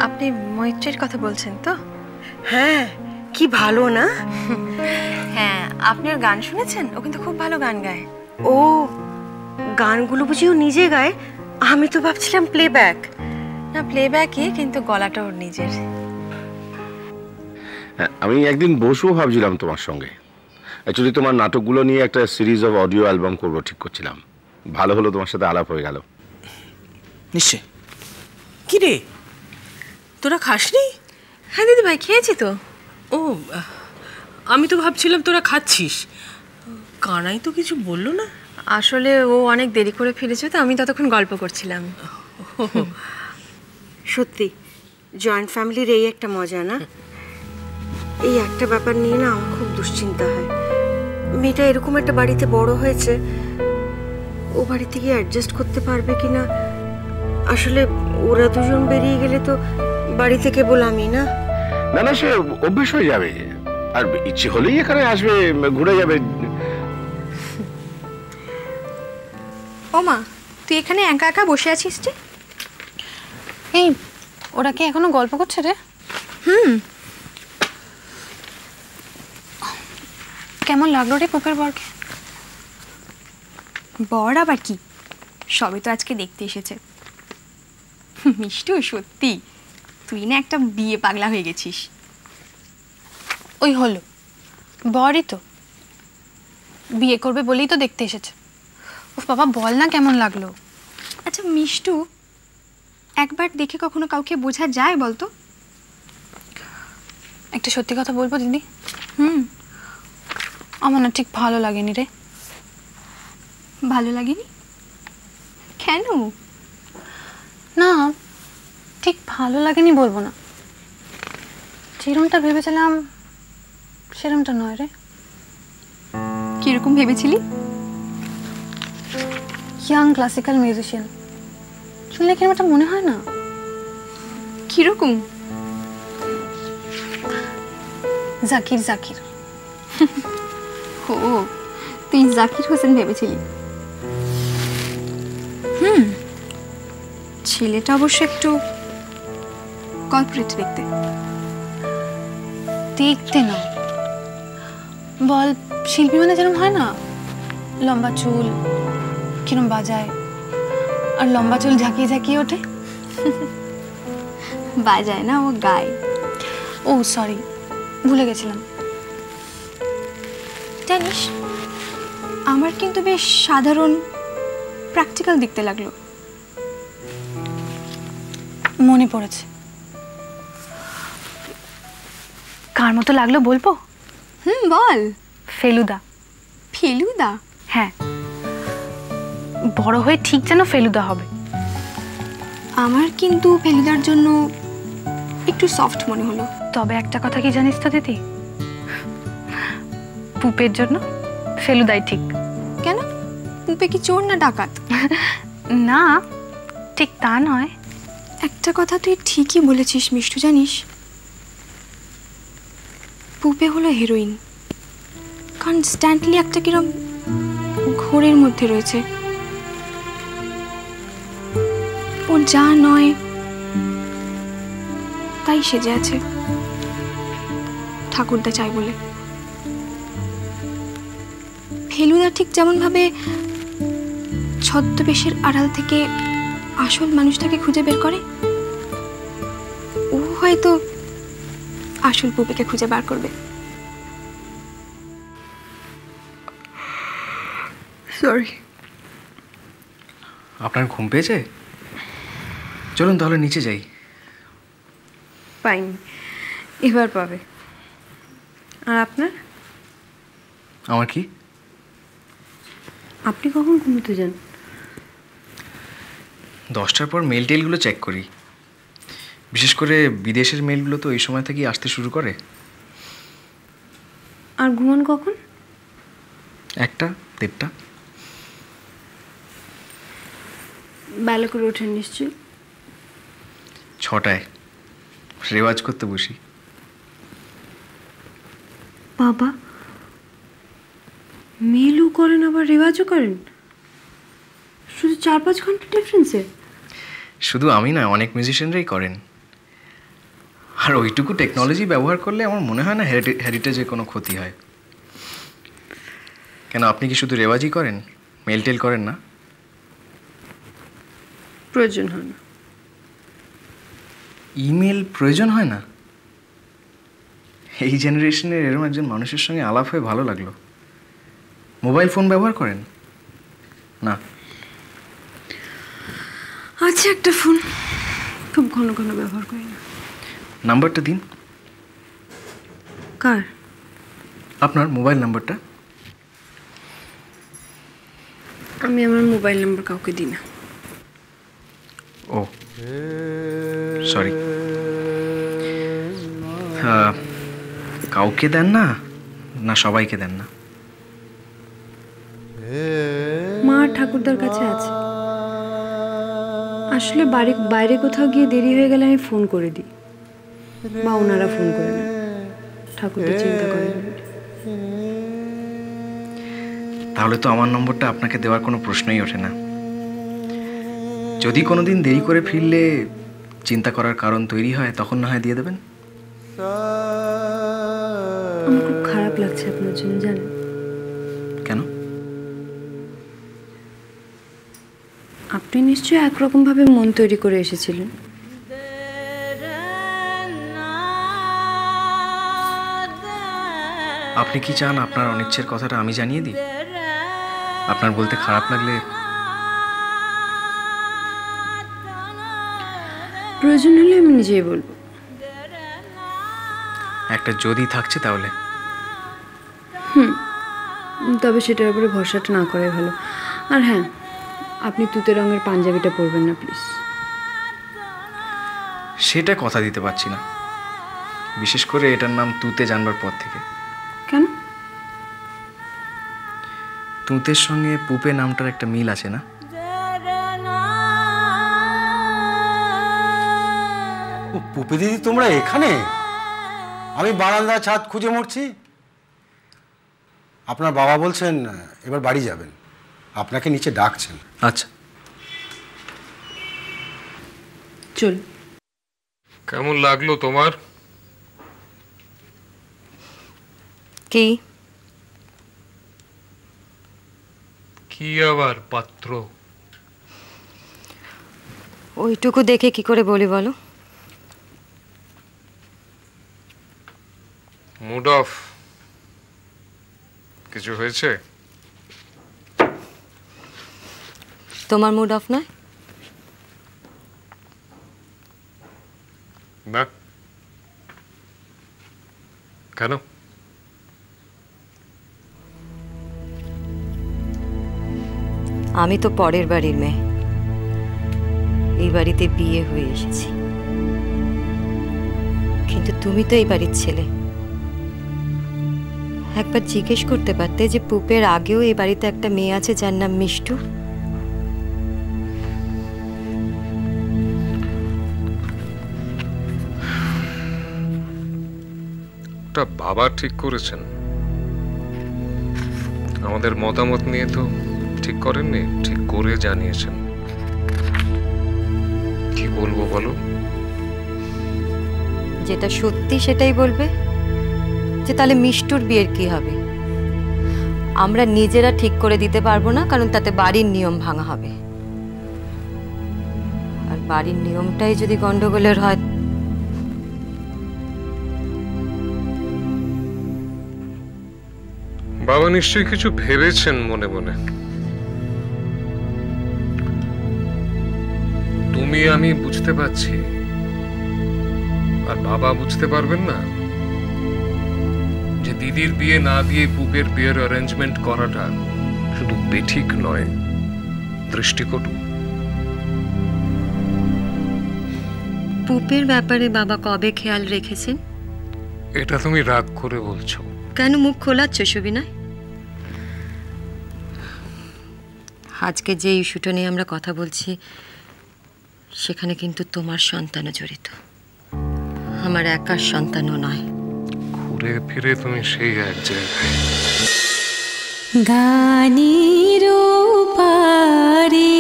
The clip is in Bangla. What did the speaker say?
আপনি মৈত্রীর কথা বলছেন তো? হ্যাঁ, কি ভালো না? হ্যাঁ, আপনি ওর গান শুনেছেন? ও কিন্তু খুব ভালো গান গায়। ও গানগুলো বুঝি ও নিজে গায়? আমি তো ভাবছিলাম প্লেব্যাক। না, প্লেব্যাকই, কিন্তু গলাটা ওর নিজের। আমি একদিন বসবো ভাবছিলাম তোমার সঙ্গে। অ্যাকচুয়ালি তোমার নাটকগুলো নিয়ে একটা সিরিজ অফ অডিও অ্যালবাম করবো ঠিক করছিলাম। ভালো হলো তোমার সাথে আলাপ হয়ে গেল। নিশ্চয়। কি রে, তোরা খাসনি? হ্যাঁ দিদি ভাই, খেয়েছি তো। ও, আমি তো ভাবছিলাম তোরা খাচ্ছিস। কানাই তো কিছু বললো না। আসলে ও অনেক দেরি করে ফিরেছে তো, আমি ততক্ষণ গল্প করছিলাম। সত্যি জয়েন্ট ফ্যামিলির এই একটা মজা না? এই একটা ব্যাপার নিয়ে না আমার খুব দুশ্চিন্তা হয়। মেয়েটা এরকম একটা বাড়িতে বড় হয়েছে, ও বাড়িতে গিয়ে অ্যাডজাস্ট করতে পারবে কিনা। আসলে ওরা দুজন বেরিয়ে গেলে তো বাড়ি থেকে বললামই না। না না, সে অভ্যেস হয়ে যাবে। আর ইচ্ছে হলেই এখানে আসবে, ঘুরে যাবে। ও মা, তুই এখানে একা একা বসে আছিস যে? এই, ওরা কি এখনো গল্প করছে রে? কেমন লাগলো রে পুপের বরকে? বর আবার কি, সবে তো আজকে দেখতে এসেছে। মিষ্টু, সত্যি তুই না একটা বিয়ে পাগলা হয়ে গেছিস। ওই হলো, বরই তো বিয়ে করবে বলেই তো দেখতে এসেছে। ও বাবা, বল না কেমন লাগলো? আচ্ছা মিষ্টু, একবার দেখে কখনো কাউকে বোঝা যায় বলতো? একটা সত্যি কথা বলবো দিদি, আমার না ঠিক ভালো লাগেনি রে। ভালো লাগেনি কেন? না, ঠিক ভালো লাগেনি বলবো না, যেরমটা ভেবেছিলাম সেরমটা নয় রে। কিরকম ভেবেছিলি? ইয়াং ক্লাসিক্যাল মিউজিশিয়ান শুনলে কিরম একটা মনে হয় না? কিরকম? জাকির জাকির। ও, তুই জাকির হোসেন ভেবেছিলি? ছেলেটা অবশ্য একটু কর্পোরেট দেখতে। দেখতে না, বল শিল্পী মানে যেরকম হয় না, লম্বা চুল, কিরম বাজায়, আর লম্বা চুল ঝাঁকিয়ে ঝাঁকিয়ে ওঠে। বাজায় না, ও গায়। ও সরি, ভুলে গেছিলাম। জানিস, আমার কিন্তু বেশ সাধারণ প্র্যাকটিক্যাল দেখতে লাগলো। মনে পড়েছে, কার মতো লাগলো বলবো? বল। ফেলুদা। ফেলুদা? হ্যাঁ, বড় হয়ে ঠিক যেন ফেলুদা হবে। আমার কিন্তু ফেলুদার জন্য একটু সফট মনে হলো। তবে একটা কথা কি জানিস তো দিদি, পুপের জন্য ফেলুদাই ঠিক। কেন? পুপে কি চোর না ডাকাত? না, ঠিক তা নয়। একটা কথা তুই ঠিকই বলেছিস মিষ্টু, জানিস পুপে হলো হিরোইন, কনস্ট্যান্টলি একটা কিরম ঘোরের মধ্যে রয়েছে। ও যা নয় তাই সেজে আছে, ঠাকুরদা চাই বলে। ফেলুদা ঠিক যেমন ভাবে ছদ্মবেশের আড়াল থেকে আসল মানুষটাকে খুঁজে বের করে, ও হয়তো আসল পুপেকে খুঁজে বার করবে। সরি। আপনার ঘুম পেয়েছে? চলুন তাহলে নিচে যাই। পাইনি, এবার পাবে। আর আপনার? আমার কি? আপনি কখন ঘুমোতে যান? 10টার পর মেল টেলগুলো চেক করি, বিশেষ করে বিদেশের মেলগুলো তো এই সময় থেকেই আসতে শুরু করে। আর ঘুমান কখন? 1টা 1:30টা। বেলা করে ওঠেন নিশ্চয়ই? 6টায় রেওয়াজ করতে বসি। বাবা, মেলও করেন আবার রেওয়াজও করেন, শুধু 4-5 ঘন্টা ডিফারেন্সে? শুধু আমি না, অনেক মিউজিশিয়ানরাই করেন। আর ওইটুকু টেকনোলজি ব্যবহার করলে আমার মনে হয় না হেরিটেজের কোনো ক্ষতি হয়। কেন, আপনি কি শুধু রেওয়াজই করেন, মেল টেল করেন না? প্রয়োজন হয় না। ইমেল প্রয়োজন হয় না? এই জেনারেশনের এরকম একজন মানুষের সঙ্গে আলাপ হয়ে ভালো লাগলো। মোবাইল ফোন ব্যবহার করেন না? আছে একটা ফোন, খুব ঘন ঘন ব্যবহার করি না। নাম্বারটা দিন। কার? আপনার মোবাইল নাম্বারটা। আমি আমার মোবাইল নাম্বার কাউকে দিই না। ও সরি। কাউকে দেন না, না সবাইকে দেন না? মা ঠাকুরদার কাছে আছে। আসলে বাইরে কোথাও গিয়ে দেরি হয়ে গেলে আমি ফোন করে দিই, বা ওনারা ফোন করে নেন। ঠাকুরদা চিন্তা করেন। তাহলে তো আমার নম্বরটা আপনাকে দেওয়ার কোনো প্রশ্নই ওঠে না। যদি কোনোদিন দেরি করে ফিরলে চিন্তা করার কারণ তৈরি হয়, তখন না হয় দিয়ে দেবেন। আমার খুব খারাপ লাগছে আপনার জন্য, জানেন? কেন? আপনি নিশ্চয়ই একরকম ভাবে মন তৈরি করে এসেছিলেন। আপনি কি চান আপনার অনিচ্ছের কথাটা আমি জানিয়ে দিই? আপনার বলতে খারাপ লাগলে? প্রয়োজন হলে আমি নিজেই বলবো। একটা যদি থাকছে তাহলে? তবে সেটার উপরে ভরসাটা না করাই ভালো। আর হ্যাঁ, আপনি তুতে রঙের পাঞ্জাবিটা পরবেন না প্লিজ। সেটা কথা দিতে পারছি না, বিশেষ করে এটার নাম তুতে জানবার পর থেকে। কেন? তুতের সঙ্গে পুপে নামটার একটা মিল আছে না? পুপি দিদি, তোমরা এখানে? আমি বারান্দা ছাদ খুঁজে মরছি। আপনার বাবা বলছেন এবার বাড়ি যাবেন, আপনাকে নিচে ডাকছেন। আচ্ছা চল। কেমন লাগলো তোমার? কি কি আবার পাত্র? ওইটুকু দেখে কি করে বলি বলো? Mood off? কিছু হয়েছে? তোমার মুড অফ নয়? না। কেন? আমি তো পরের বাড়ির মেয়ে, এই বাড়িতে বিয়ে হয়ে এসেছি। কিন্তু তুমি তো এই বাড়ির ছেলে। একবার জিজ্ঞেস করতে পারতে যে পুপের আগেও এই বাড়িতে একটা মেয়ে আছে যার নাম মিষ্টু। ওটা বাবা ঠিক করেছেন, আমাদের মতামত নিয়ে তো ঠিক করেননি, ঠিক করে জানিয়েছেন। কি বলবো বলো? যেটা সত্যি সেটাই বলবে। যে তাহলে মিষ্টুর বিয়ের কি হবে? আমরা নিজেরা ঠিক করে দিতে পারবো না, কারণ তাতে বাড়ির নিয়ম ভাঙা হবে। আর বাড়ির নিয়মটাই যদি গন্ডগোলের হয়, বাবা নিশ্চয়ই কিছু ভেবেছেন মনে মনে। তুমি আমি বুঝতে পারছি, আর বাবা বুঝতে পারবেন না যে দিদির বিয়ে না দিয়ে পুপের বিয়ের অ্যারেঞ্জমেন্ট করাটা শুধু বেঠিক নয়, দৃষ্টিকটু। পুপের ব্যাপারে বাবা কবে খেয়াল রেখেছেন? এটা তুমি রাগ করে বলছো কেন? মুখ খোলাচ্ছ সুবিনয়। আজকে যে ইস্যুটা নিয়ে আমরা কথা বলছি, সেখানে কিন্তু তোমার সন্তানও জড়িত, আমার একার সন্তানও নয়। ঘুরে ফিরে তুমি সেই এক জায়গায়। গানের পারে